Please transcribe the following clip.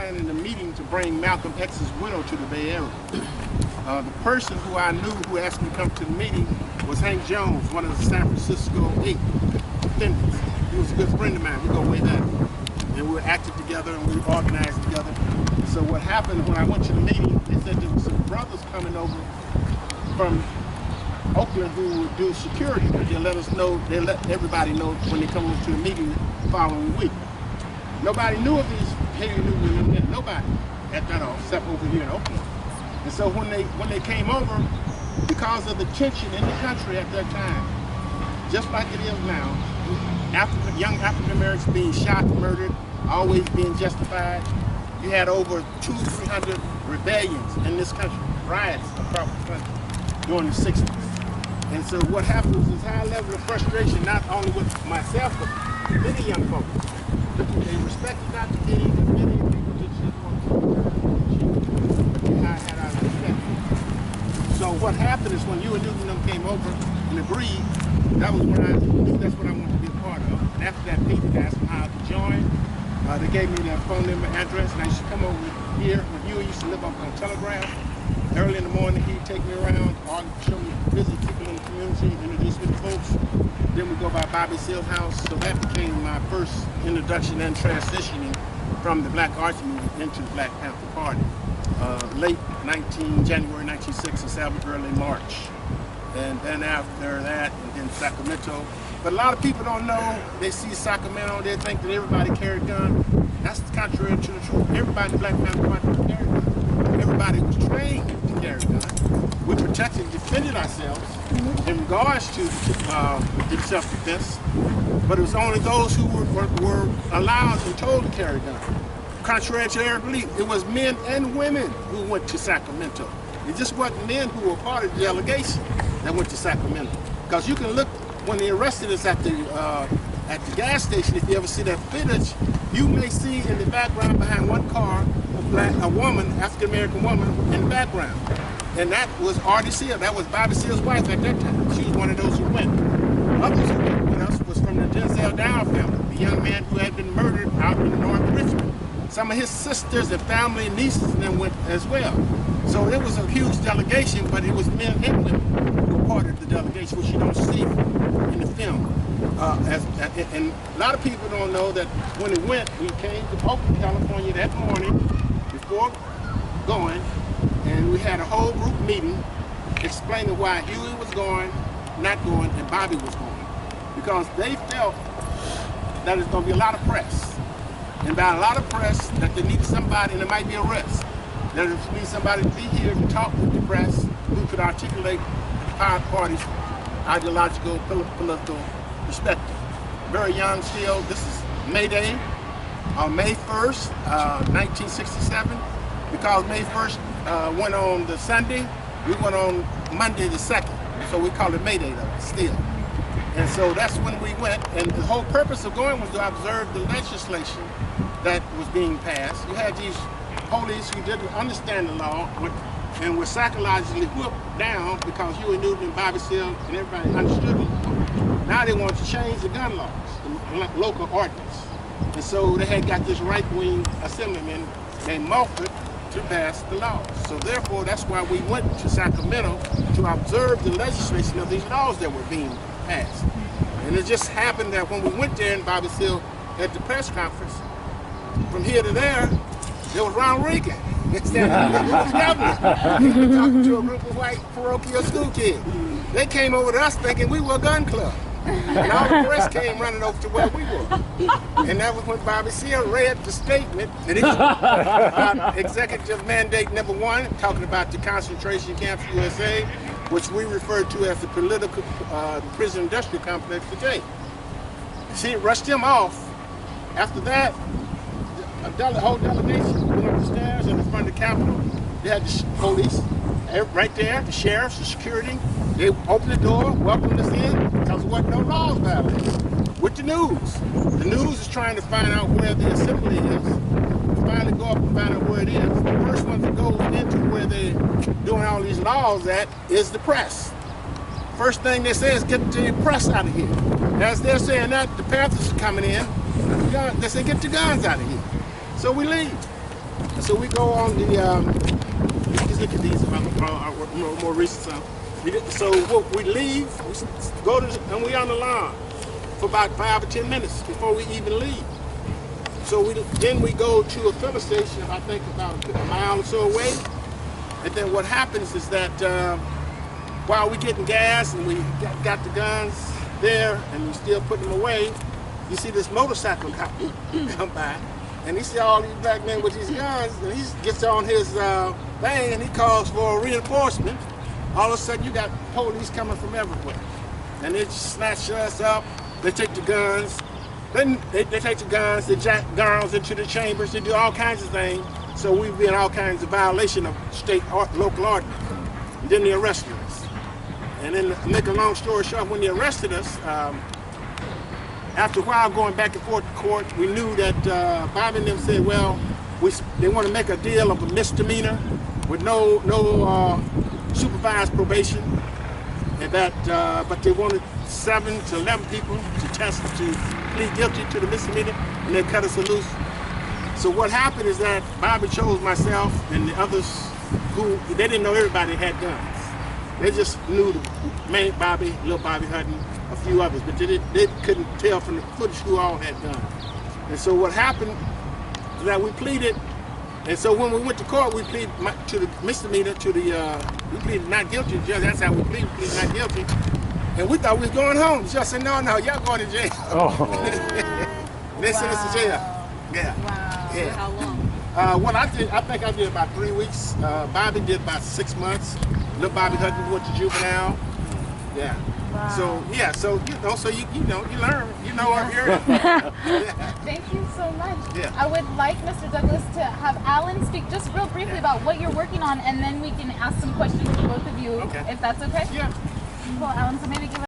planning a meeting to bring Malcolm X's widow to the Bay Area. The person who I knew who asked me to come to the meeting was Hank Jones, one of the San Francisco 8 defendants. He was a good friend of mine. We go way back. And we were active together and we organized together. So what happened when I went to the meeting, they said there were some brothers coming over from Oakland who would do security. They let us know, they let everybody know when they come over to the meeting the following week. Nobody knew of these Haley New women, nobody at that all, except over here in Oakland. And so when they came over, because of the tension in the country at that time, just like it is now, young African Americans being shot, murdered, always being justified. You had over 200-300 rebellions in this country, riots across the country during the 60s. And so what happened was this high level of frustration, not only with myself, but many young folks. They respected Dr. King, and many people just didn't want to but I had our respect. So what happened is when you and Newton them came over and agreed, that was when I knew that's what I wanted to be a part of. And after that meeting, they asked me how I could join. They gave me their phone number, address, and I used to come over here with you. I used to live up on Telegraph. Early in the morning, he'd take me around, show me, visit people in the community, introduce me to folks. Then we go by Bobby Seale's house. So that became my first introduction and transitioning from the Black Arts Movement into the Black Panther Party. Late January 1967, early March. And then after that, and then Sacramento. But a lot of people don't know, they see Sacramento, they think that everybody carried guns. That's contrary to the truth. Everybody in the Black Panther Party carried guns. Everybody was trained to carry guns. We protected and defended ourselves in regards to self-defense, but it was only those who were allowed and told to carry guns. Contrary to their belief, it was men and women who went to Sacramento. It just wasn't men who were part of the delegation that went to Sacramento. Because you can look, when they arrested us at the gas station, if you ever see that footage, you may see in the background behind one car, a woman, African-American woman in the background. And that was Artie Seale. That was Bobby Seale's wife at that time. She was one of those who went. Others who went with us was from the Denzel Down family, the young man who had been murdered out in North Richmond. Some of his sisters and family and nieces and them went as well. So it was a huge delegation, but it was men and women who were part of the delegation, which you don't see in the film. And a lot of people don't know that when it went, we came to Oakland, California that morning before going, and we had a whole group meeting explaining why Huey was going, not going, and Bobby was going. Because they felt that there's going to be a lot of press. And by a lot of press, that they need somebody, and there might be arrests. There needs somebody to be here to talk with the press who could articulate the party's ideological, political perspective. Very young still. This is May Day, May 1st, 1967. Because May 1st went on the Sunday, we went on Monday the 2nd. So we call it May Day though, still. And so that's when we went, and the whole purpose of going was to observe the legislation that was being passed. You had these police who didn't understand the law and were psychologically whipped down because Huey Newton and Bobby Seale and everybody understood the law. Now they want to change the gun laws, the local ordinance. And so they had got this right-wing assemblyman named Mulford to pass the laws. So therefore, that's why we went to Sacramento to observe the legislation of these laws that were being passed. And it just happened that when we went there and Bobby Seale at the press conference, from here to there was Ronald Reagan. Instead of was governor. Talking to a group of white parochial school kids. They came over to us thinking we were a gun club. And all the press came running over to where we were. And that was when Bobby Seale read the statement that about executive mandate number 1, talking about the concentration camps USA, which we refer to as the political prison industrial complex today. She rushed him off. After that, the whole delegation went up the stairs in the front of the Capitol. They had the police right there, the sheriffs, the security. They opened the door, welcomed us in, because there wasn't no laws violated. With the news. The news is trying to find out where the assembly is. Finally go up and find out where it is. The first one that goes into where they're doing all these laws at is the press. First thing they say is get the press out of here. As they're saying that, the Panthers are coming in. They say get the guns out of here. So we leave. And so we go on the, just look at these more recent stuff. So we leave, we go to, and we on the line for about 5 or 10 minutes before we even leave. So then we go to a filling station, I think about a mile or so away. And then what happens is that while we're getting gas and we got the guns there and we still putting them away, you see this motorcycle come by, and he see all these black men with these guns, and he gets on his thing and he calls for reinforcement. All of a sudden you got police coming from everywhere. And they snatch us up, they take the guns, then they take the guns, they jack girls into the chambers, they do all kinds of things. So we've been all kinds of violation of state or local ordinance. And then they arrested us. And then to make a long story short, when they arrested us, after a while going back and forth to court, we knew that Bobby and them said, well, they want to make a deal of a misdemeanor with no supervised probation, and that, but they wanted 7 to 11 people to plead guilty to the misdemeanor, and they cut us loose. So what happened is that Bobby chose myself and the others who, they didn't know everybody had guns. They just knew the main Bobby, little Bobby Hutton, a few others, but they couldn't tell from the footage who all had guns. And so what happened is that we pleaded, and so when we went to court, we pleaded to the misdemeanor, we pleaded not guilty. That's how we pleaded not guilty. And we thought we was going home. The judge said, no, y'all going to jail. Oh. They sent us to jail. Yeah. Wow. Yeah. For how long? Well, I think I did about 3 weeks. Bobby did about 6 months. Little Bobby Hutton went to juvenile. Yeah. Wow. So yeah, so you learn, up here. Thank you so much. Yeah. I would like Mr. Douglas to have Alan speak just real briefly about what you're working on, and then we can ask some questions to both of you, Okay. if that's okay. Yeah. Cool, Alan. So maybe give